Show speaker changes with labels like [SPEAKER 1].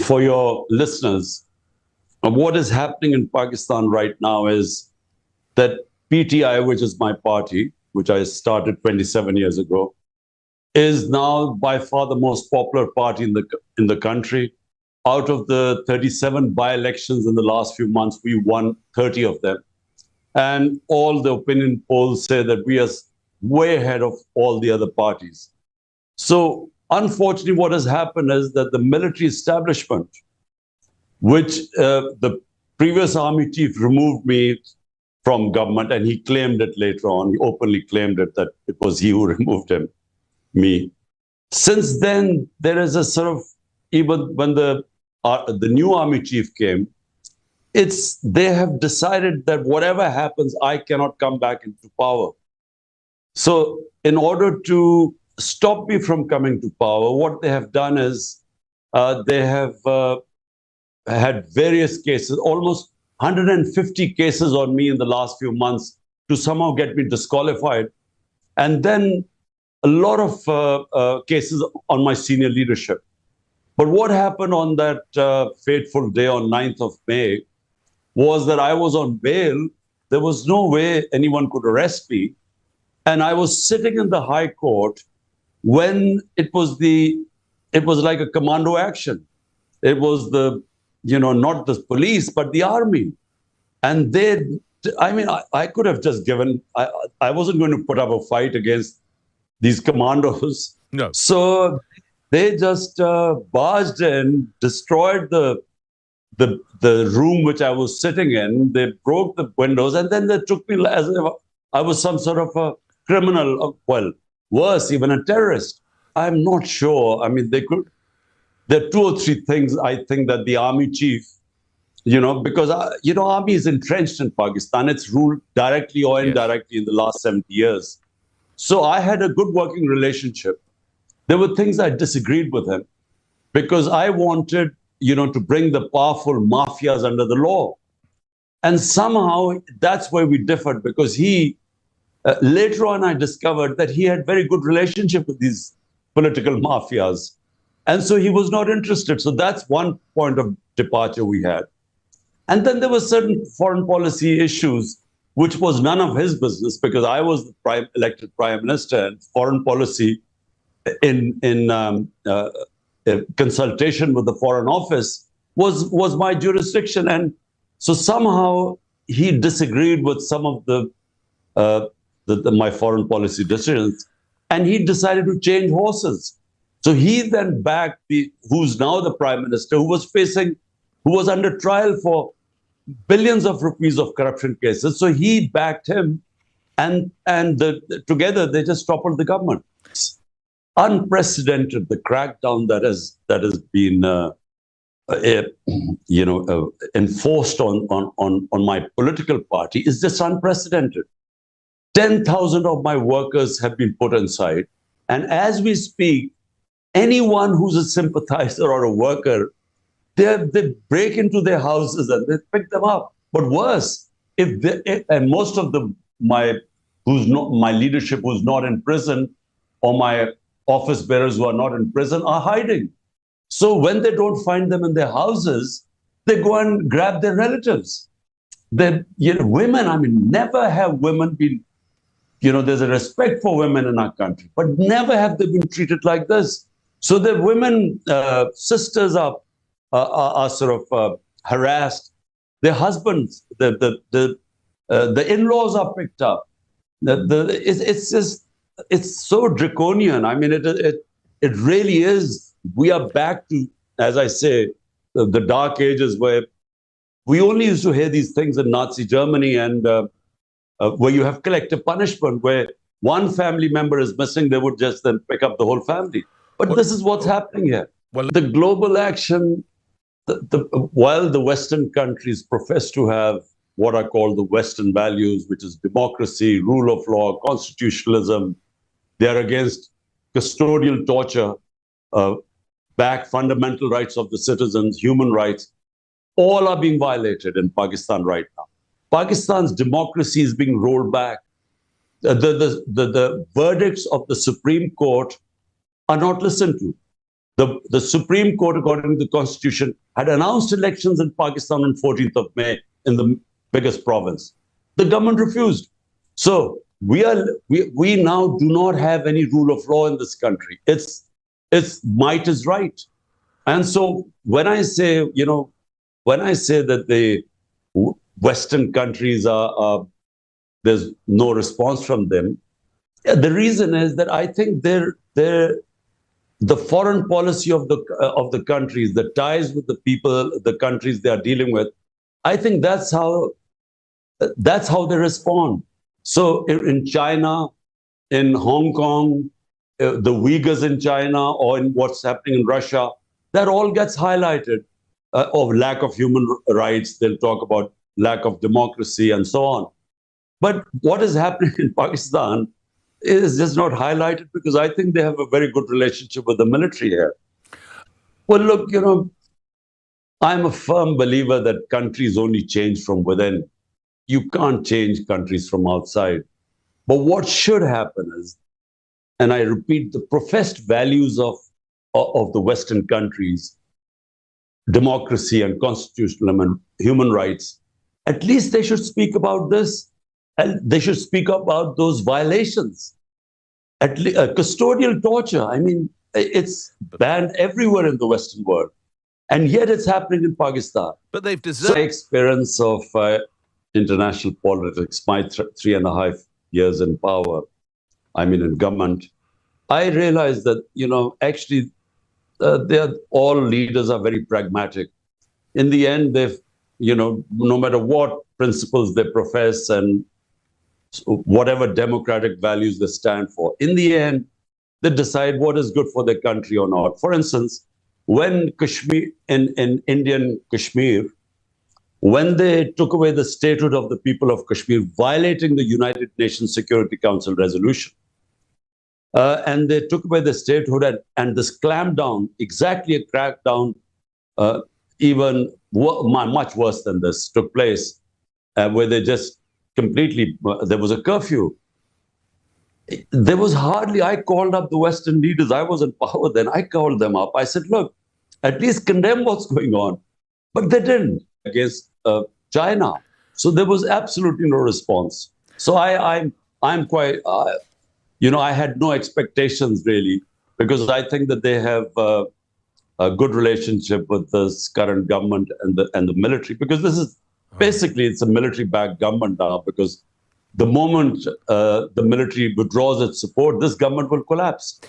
[SPEAKER 1] for your listeners, what is happening in Pakistan right now is that PTI, which is my party, which I started 27 years ago, is now by far the most popular party in the country. Out of the 37 by-elections in the last few months, we won 30 of them. And all the opinion polls say that we are way ahead of all the other parties. So unfortunately, what has happened is that the military establishment, which the previous army chief removed me from government, and he claimed it later on, he openly claimed it, that it was he who removed me. Since then, there is a sort of, even when the new army chief came, they have decided that whatever happens, I cannot come back into power. So in order to stop me from coming to power, what they have done is they have had various cases, almost 150 cases on me in the last few months to somehow get me disqualified. And then a lot of cases on my senior leadership. But what happened on that fateful day on 9th of May was that I was on bail. There was no way anyone could arrest me. And I was sitting in the High Court when it was like a commando action. It was not the police, but the army. And I could have just I wasn't going to put up a fight against these commandos.
[SPEAKER 2] No.
[SPEAKER 1] So they just barged in, destroyed the room which I was sitting in. They broke the windows, and then they took me as if I was some sort of a criminal, well, worse, even a terrorist. I'm not sure. I mean, there are two or three things I think that the army chief, because, army is entrenched in Pakistan. It's ruled directly or indirectly in the last 70 years. So I had a good working relationship. There were things I disagreed with him because I wanted, to bring the powerful mafias under the law. And somehow that's where we differed, because later on I discovered that he had very good relationship with these political mafias. And so he was not interested. So that's one point of departure we had. And then there were certain foreign policy issues, which was none of his business, because I was the elected prime minister, and foreign policy in consultation with the Foreign Office was my jurisdiction. And so somehow he disagreed with some of my foreign policy decisions, and he decided to change horses. So he then backed who's now the prime minister, who was under trial for billions of rupees of corruption cases. So he backed him, and together they just toppled the government. It's unprecedented, the crackdown that has been enforced on my political party is just unprecedented. 10,000 of my workers have been put inside, and as we speak, anyone who's a sympathizer or a worker, they break into their houses and they pick them up. But worse, and most of my leadership who's not in prison, or my office bearers who are not in prison, are hiding. So when they don't find them in their houses, they go and grab their relatives. Women, never have women been, there's a respect for women in our country, but never have they been treated like this. So the women, sisters are sort of harassed. Their husbands, the in-laws are picked up. It's so draconian. I mean, it really is. We are back to, as I say, the dark ages where we only used to hear these things in Nazi Germany, and where you have collective punishment, where one family member is missing, they would just then pick up the whole family. But this is what's happening here. The global action, while the Western countries profess to have what are called the Western values, which is democracy, rule of law, constitutionalism, they are against custodial torture, back fundamental rights of the citizens, human rights, all are being violated in Pakistan right now. Pakistan's democracy is being rolled back. The verdicts of the Supreme Court are not listened to. The Supreme Court, according to the Constitution, had announced elections in Pakistan on 14th of May in the biggest province. The government refused. So we now do not have any rule of law in this country. It's might is right. And so when I say, that the Western countries there's no response from them, the reason is that I think the foreign policy of the countries, the ties with the people, the countries they are dealing with, I think that's how they respond. So in China, in Hong Kong, the Uyghurs in China, or in what's happening in Russia, that all gets highlighted of lack of human rights. They'll talk about lack of democracy and so on. But what is happening in Pakistan is just not highlighted because I think they have a very good relationship with the military here. Well, look, I'm a firm believer that countries only change from within. You can't change countries from outside. But what should happen is, and I repeat, the professed values of the Western countries, democracy and constitutional and human rights, at least they should speak about this, and they should speak about those violations. Custodial torture, I mean, it's banned everywhere in the Western world. And yet it's happening in Pakistan.
[SPEAKER 2] But they've
[SPEAKER 1] So experience of international politics, my 3.5 years in power, in government, I realized that, actually, all leaders are very pragmatic. In the end, they've, no matter what principles they profess and whatever democratic values they stand for, in the end, they decide what is good for their country or not. For instance, when Kashmir, in Indian Kashmir, when they took away the statehood of the people of Kashmir, violating the United Nations Security Council resolution, and they took away the statehood, and this clampdown, exactly a crackdown, even much worse than this, took place, where they just completely, there was a curfew. There was hardly, I called up the Western leaders, I was in power then, I called them up. I said, look, at least condemn what's going on. But they didn't against China. So there was absolutely no response. So I'm quite, I had no expectations really, because I think that they have a good relationship with this current government and the military, because this is basically, it's a military-backed government now, because the moment the military withdraws its support, this government will collapse.